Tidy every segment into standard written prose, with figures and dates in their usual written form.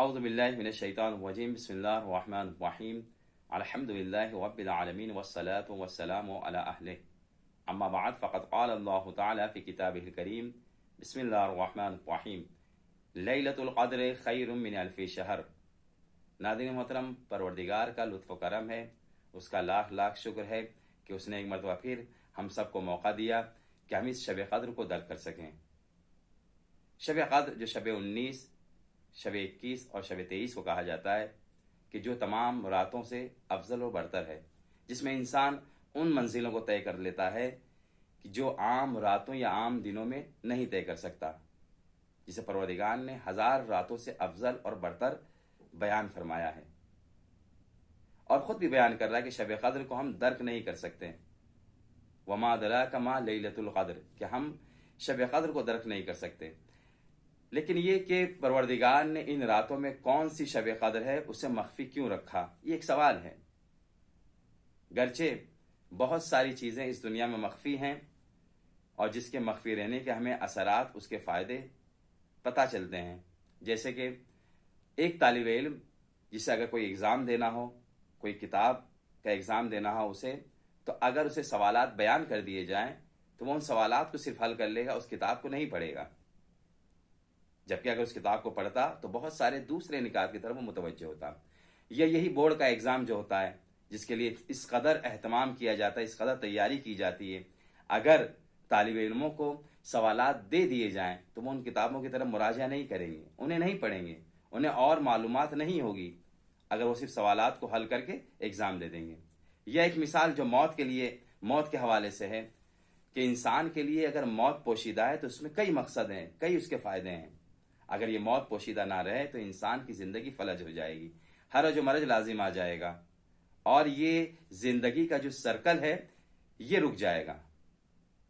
أعوذ بالله من الشيطان الرجيم بسم الله الرحمن الرحيم الحمد لله رب العالمين والصلاة والسلام على أهله أما بعد فقد قال الله تعالى في كتابه الكريم بسم الله الرحمن الرحيم ليلة القدر خير من ألف شهر. नाज़रीन मोहतरम, परवरदिगार का लुत्फ़ करम है, उसका लाख लाख शुक्र है कि उसने एक मरतबा फिर हम सबको मौका दिया कि हम इस शब क़द्र को दर्क कर सकें. शब क़द्र जो शब 19, शब 21 और शब 23 को कहा जाता है कि जो तमाम रातों से अफजल व बरतर है, जिसमें इंसान उन मंजिलों को तय कर लेता है कि जो आम रातों या आम दिनों में नहीं तय कर सकता, जिसे परवरदिगार ने 1000 रातों से अफजल और बरतर बयान फरमाया है और ख़ुद भी बयान कर रहा है कि शब क़द्र को हम दर्क नहीं कर सकते. वमा अदराका मा लैलतुल क़द्र, कि हम शब क़द्र को दर्क नहीं कर सकते. लेकिन ये कि परवरदिगार ने इन रातों में कौन सी शब क़द्र है उसे मख्फी क्यों रखा, ये एक सवाल है. गरचे बहुत सारी चीज़ें इस दुनिया में मख्फी हैं और जिसके मख्फी रहने के हमें असरात, उसके फ़ायदे पता चलते हैं. जैसे कि एक तालिब इल्म जिसे अगर कोई एग्ज़ाम देना हो, कोई किताब का एग्ज़ाम देना हो उसे, तो अगर उसे सवालात बयान कर दिए जाएं तो वो उन सवालात को सिर्फ हल कर लेगा, उस किताब को नहीं पढ़ेगा. जबकि अगर उस किताब को पढ़ता तो बहुत सारे दूसरे निकात की तरफ वो मुतवज्जह होता. यही बोर्ड का एग्ज़ाम जो होता है, जिसके लिए इस कदर एहतमाम किया जाता है, इस कदर तैयारी की जाती है, अगर तालिब इल्मों को सवालात दे दिए जाएं तो वो उन किताबों की तरफ मुराजा नहीं करेंगे, उन्हें नहीं पढ़ेंगे, उन्हें और मालूमात नहीं होगी अगर वो सिर्फ सवालात को हल करके एग्ज़ाम दे देंगे. यह एक मिसाल जो मौत के लिए, मौत के हवाले से है कि इंसान के लिए अगर मौत पोशीदा है तो उसमें कई मकसद हैं, कई उसके फ़ायदे हैं. अगर ये मौत पोशीदा ना रहे तो इंसान की ज़िंदगी फलज हो जाएगी, हरज व मरज लाजिम आ जाएगा और ये ज़िंदगी का जो सर्कल है ये रुक जाएगा.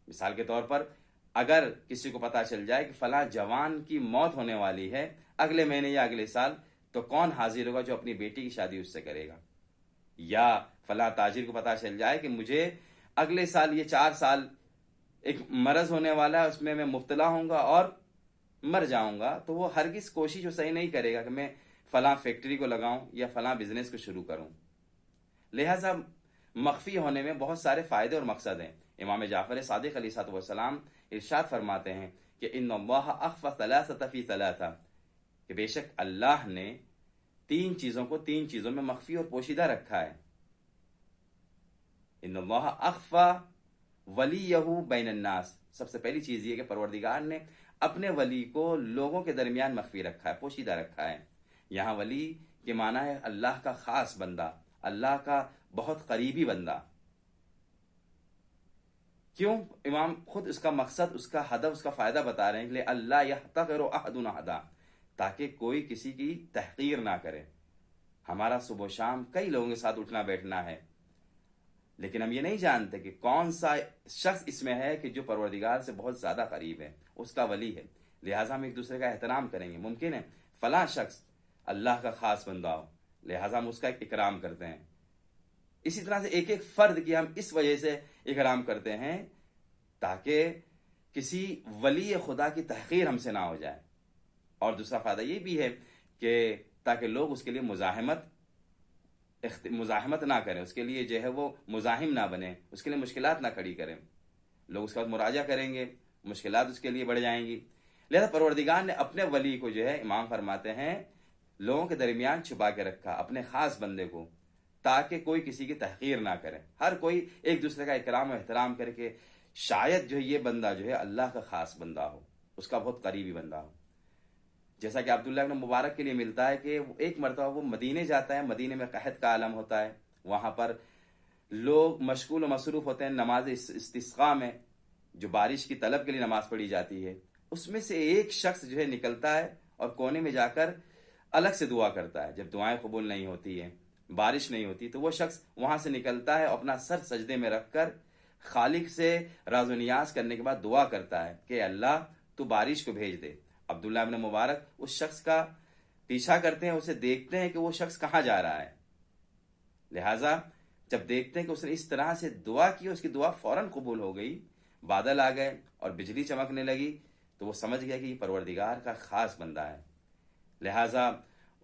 मिसाल के तौर पर अगर किसी को पता चल जाए कि फ़लाँ जवान की मौत होने वाली है अगले महीने या अगले साल, तो कौन हाजिर होगा जो अपनी बेटी की शादी उससे करेगा? या फ़लाँ ताजिर को पता चल जाए कि मुझे अगले साल ये 4 साल एक मरज़ होने वाला है, उसमें मैं मुब्तला होऊंगा और मर जाऊंगा, तो वो हरगिज़ कोशिश वो सही नहीं करेगा कि मैं फ़लाँ फैक्ट्री को लगाऊं या फ़लाँ बिजनेस को शुरू करूं. लिहाजा मख्फी होने में बहुत सारे फ़ायदे और मकसद हैं. इमाम जाफ़र सादिक़ अलैहिस्सलाम इरशाद फरमाते हैं कि इन्नल्लाह अख़फ़ा सलासता फ़ी सलासा, कि बेशक अल्लाह ने 3 चीज़ों को 3 चीज़ों में मख्फी और पोशीदा रखा है. इन्नल्लाह अख़फ़ा वलियहु बैनन्नास, सबसे पहली चीज़ ये कि परवरदिगार ने अपने वली को लोगों के दरमियान मख्फी रखा है, पोशीदा रखा है. यहाँ वली के माना है अल्लाह का ख़ास बंदा, अल्लाह का बहुत करीबी बंदा. क्यों? इमाम खुद उसका मकसद, उसका हदफ, उसका फ़ायदा बता रहे हैं कि अल्लाह यहतक़िरु अहदुन अहदा, ताकि कोई किसी की तहक़ीर ना करे. हमारा सुबह शाम कई लोगों के साथ उठना बैठना है, लेकिन हम ये नहीं जानते कि कौन सा शख्स इसमें है कि जो परवरदिगार से बहुत ज़्यादा करीब है, उसका वली है. लिहाजा हम एक दूसरे का एहतराम करेंगे. मुमकिन है फ़लाँ शख्स अल्लाह का ख़ास बंदा हो, लिहाजा हम उसका इकराम करते हैं. इसी तरह से एक एक फ़र्द की हम इस वजह से इकराम करते हैं ताकि किसी वली खुदा की तहक़ीर हमसे ना हो जाए. और दूसरा फ़ायदा ये भी है कि ताकि लोग उसके लिए मुज़ाहमत ना करें, उसके लिए जो है वो मुज़ाहिम ना बने, उसके लिए मुश्किलात ना खड़ी करें. लोग उसके बाद मुराजा करेंगे, मुश्किलात उसके लिए बढ़ जाएंगी. लिहाजा परवरदिगार ने अपने वली को जो है, इमाम फरमाते हैं, लोगों के दरमियान छुपा के रखा, अपने ख़ास बंदे को, ताकि कोई किसी की तहक़ीर ना करे, हर कोई एक दूसरे का इकराम और एहतराम करके शायद जो है ये बंदा जो है अल्लाह का ख़ास बंदा हो, उसका बहुत करीबी बंदा हो. जैसा कि अब्दुल्लाह इब्न मुबारक के लिए मिलता है कि एक मरतबा वो मदीने जाता है, मदीने में कहत का आलम होता है, वहाँ पर लोग मशगूल व मसरूफ़ होते हैं नमाज इस्तिस्क़ा में, जो बारिश की तलब के लिए नमाज पढ़ी जाती है. उसमें से एक शख्स जो है निकलता है और कोने में जाकर अलग से दुआ करता है. जब दुआएं कबूल नहीं होती हैं, बारिश नहीं होती, तो वो शख्स वहाँ से निकलता है, अपना सर सजदे में रख कर खालिक से राज़ व नियाज़ करने के बाद दुआ करता है कि अल्लाह तू बारिश को भेज दे. अब्दुल्लाह इब्न मुबारक उस शख्स का पीछा करते हैं, उसे देखते हैं कि वो शख्स कहाँ जा रहा है. लिहाजा जब देखते हैं कि उसने इस तरह से दुआ की, उसकी दुआ फौरन कबूल हो गई, बादल आ गए और बिजली चमकने लगी, तो वो समझ गया कि ये परवरदिगार का ख़ास बंदा है. लिहाजा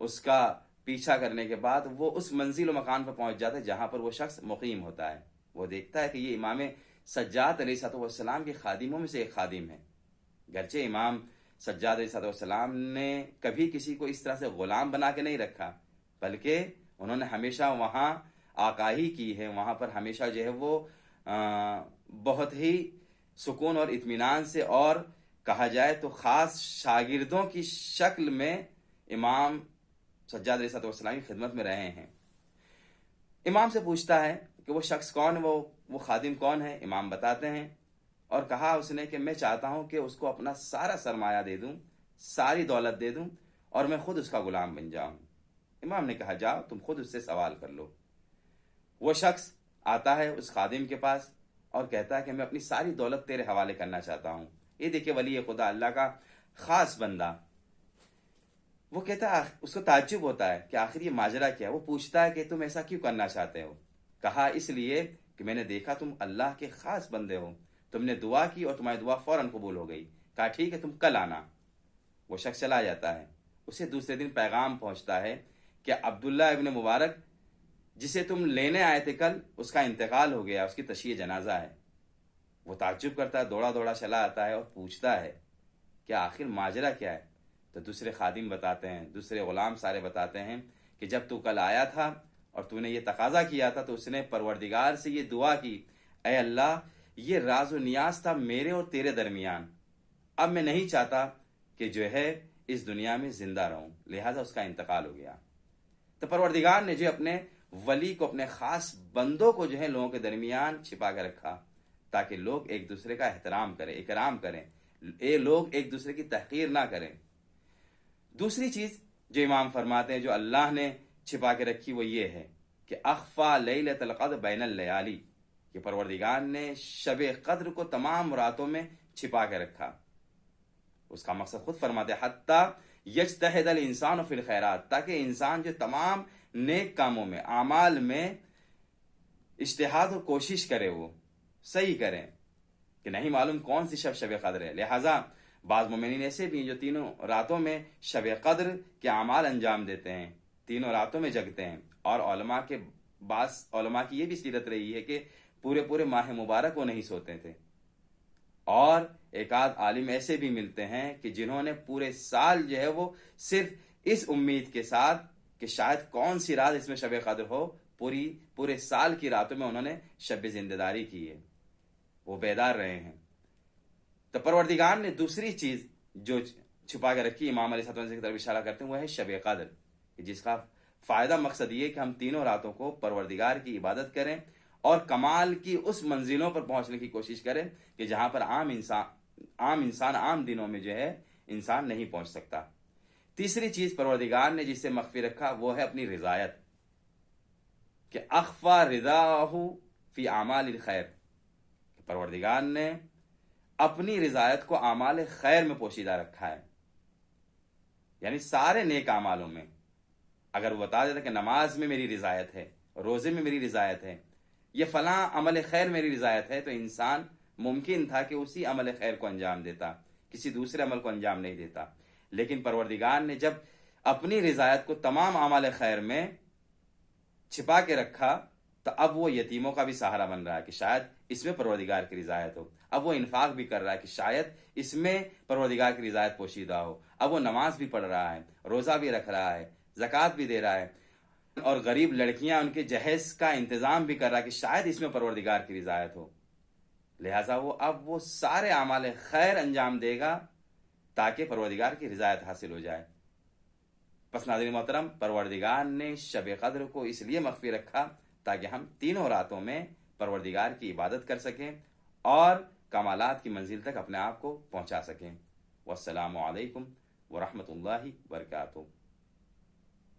اس کا پیچھا کرنے کے بعد وہ اس منزل و مکان پر پہنچ جاتا ہے جہاں پر وہ شخص مقیم ہوتا ہے. وہ دیکھتا ہے کہ یہ امام سجاد علیہ السلام کے خادموں میں سے ایک خادم ہے. گرچہ امام سجاد علیہ السلام نے کبھی کسی کو اس طرح سے غلام بنا کے نہیں رکھا، بلکہ انہوں نے ہمیشہ وہاں آقاہی کی ہے، وہاں پر ہمیشہ جو ہے وہ بہت ہی سکون اور اطمینان سے، اور کہا جائے تو خاص شاگردوں کی شکل میں امام سجاد علیہ السلام کی خدمت میں رہے ہیں. امام سے پوچھتا ہے کہ وہ شخص کون، وہ خادم کون ہے. امام بتاتے ہیں، اور کہا اس نے کہ میں چاہتا ہوں کہ اس کو اپنا سارا سرمایہ دے دوں، ساری دولت دے دوں، اور میں خود اس کا غلام بن جاؤں. امام نے کہا جاؤ تم خود اس سے سوال کر لو. وہ شخص آتا ہے اس خادم کے پاس اور کہتا ہے کہ میں اپنی ساری دولت تیرے حوالے کرنا چاہتا ہوں. یہ دیکھیں ولی خدا، اللہ کا خاص بندہ. وہ کہتا ہے، اس کو تعجب ہوتا ہے کہ آخر یہ ماجرا کیا ہے. وہ پوچھتا ہے کہ تم ایسا کیوں کرنا چاہتے ہو؟ کہا اس لیے کہ میں نے دیکھا تم اللہ کے خاص بندے ہو، تم نے دعا کی اور تمہاری دعا فوراً قبول ہو گئی. کہا ٹھیک ہے تم کل آنا. وہ شخص چلا جاتا ہے. اسے دوسرے دن پیغام پہنچتا ہے کہ عبداللہ ابن مبارک جسے تم لینے آئے تھے کل، اس کا انتقال ہو گیا، اس کی تشییع جنازہ ہے. وہ تعجب کرتا ہے، دوڑا دوڑا چلا آتا ہے اور پوچھتا ہے کہ آخر ماجرا کیا ہے. تو دوسرے خادم بتاتے ہیں، دوسرے غلام سارے بتاتے ہیں کہ جب تو کل آیا تھا اور تو نے یہ تقاضا کیا تھا تو اس نے پروردگار سے یہ دعا کی، اے اللہ یہ راز و نیاز تھا میرے اور تیرے درمیان، اب میں نہیں چاہتا کہ جو ہے اس دنیا میں زندہ رہوں، لہذا اس کا انتقال ہو گیا. تو پروردگار نے جو اپنے ولی کو، اپنے خاص بندوں کو جو ہے لوگوں کے درمیان چھپا کے رکھا تاکہ لوگ ایک دوسرے کا احترام کریں، اکرام کریں، لوگ ایک دوسرے کی تحقیر نہ کریں. دوسری چیز جو امام فرماتے ہیں جو اللہ نے چھپا کے رکھی وہ یہ ہے کہ اخفا لیلۃ القدر بین اللیالی، کہ پروردگار نے شب قدر کو تمام راتوں میں چھپا کے رکھا. اس کا مقصد خود فرماتے ہیں حتی یجتہد الانسان فی الخیرات، تاکہ انسان جو تمام نیک کاموں میں، اعمال میں اجتہاد اور کوشش کرے، وہ صحیح کریں کہ نہیں معلوم کون سی شب قدر ہے. لہٰذا بعض مومنین ایسے بھی ہیں جو تینوں راتوں میں شب قدر کے اعمال انجام دیتے ہیں، تینوں راتوں میں جگتے ہیں. اور بعض علماء کی یہ بھی سیرت رہی ہے کہ پورے ماہ مبارک وہ نہیں سوتے تھے. اور ایک آدھ عالم ایسے بھی ملتے ہیں کہ جنہوں نے پورے سال جو ہے وہ صرف اس امید کے ساتھ کہ شاید کون سی رات اس میں شب قدر ہو، پورے سال کی راتوں میں انہوں نے شب زندہ داری کی ہے، وہ بیدار رہے ہیں. تو پروردگار نے دوسری چیز جو چھپا کے رکھی، امام علیہ السلام کی طرف اشارہ کرتے ہیں، وہ ہے شب قدر، جس کا فائدہ مقصد یہ کہ ہم تینوں راتوں کو پروردگار کی عبادت کریں اور کمال کی اس منزلوں پر پہنچنے کی کوشش کریں کہ جہاں پر عام انسان عام دنوں میں جو ہے انسان نہیں پہنچ سکتا. تیسری چیز پروردگار نے جسے مخفی رکھا وہ ہے اپنی رضایت، کہ اخفا رضاہ فی اعمال الخیر، پروردگار نے اپنی رضایت کو اعمال خیر میں پوشیدہ رکھا ہے. یعنی سارے نیک اعمالوں میں اگر وہ بتا دیتا کہ نماز میں میری رضایت ہے، روزے میں میری رضایت ہے، یہ فلاں عمل خیر میری رضایت ہے، تو انسان ممکن تھا کہ اسی عمل خیر کو انجام دیتا، کسی دوسرے عمل کو انجام نہیں دیتا. لیکن پروردگار نے جب اپنی رضایت کو تمام اعمال خیر میں چھپا کے رکھا تو اب وہ یتیموں کا بھی سہارا بن رہا ہے کہ شاید اس میں پروردگار کی رضایت ہو. اب وہ انفاق بھی کر رہا ہے کہ شاید اس میں پروردگار کی رضایت پوشیدہ ہو. اب وہ نماز بھی پڑھ رہا ہے، روزہ بھی رکھ رہا ہے، زکوٰۃ بھی دے رہا ہے، اور غریب لڑکیاں ان کے جہیز کا انتظام بھی کر رہا ہے کہ شاید اس میں پروردگار کی رضایت ہو. لہٰذا وہ سارے اعمال خیر انجام دے گا تاکہ پروردگار کی رضایت حاصل ہو جائے. پس ناظرین محترم، پروردگار نے شب قدر کو اس لیے مخفی رکھا تاکہ ہم تینوں راتوں میں پروردگار کی عبادت کر سکیں اور کمالات کی منزل تک اپنے آپ کو پہنچا سکیں. والسلام علیکم ورحمۃ اللہ وبرکاتہ.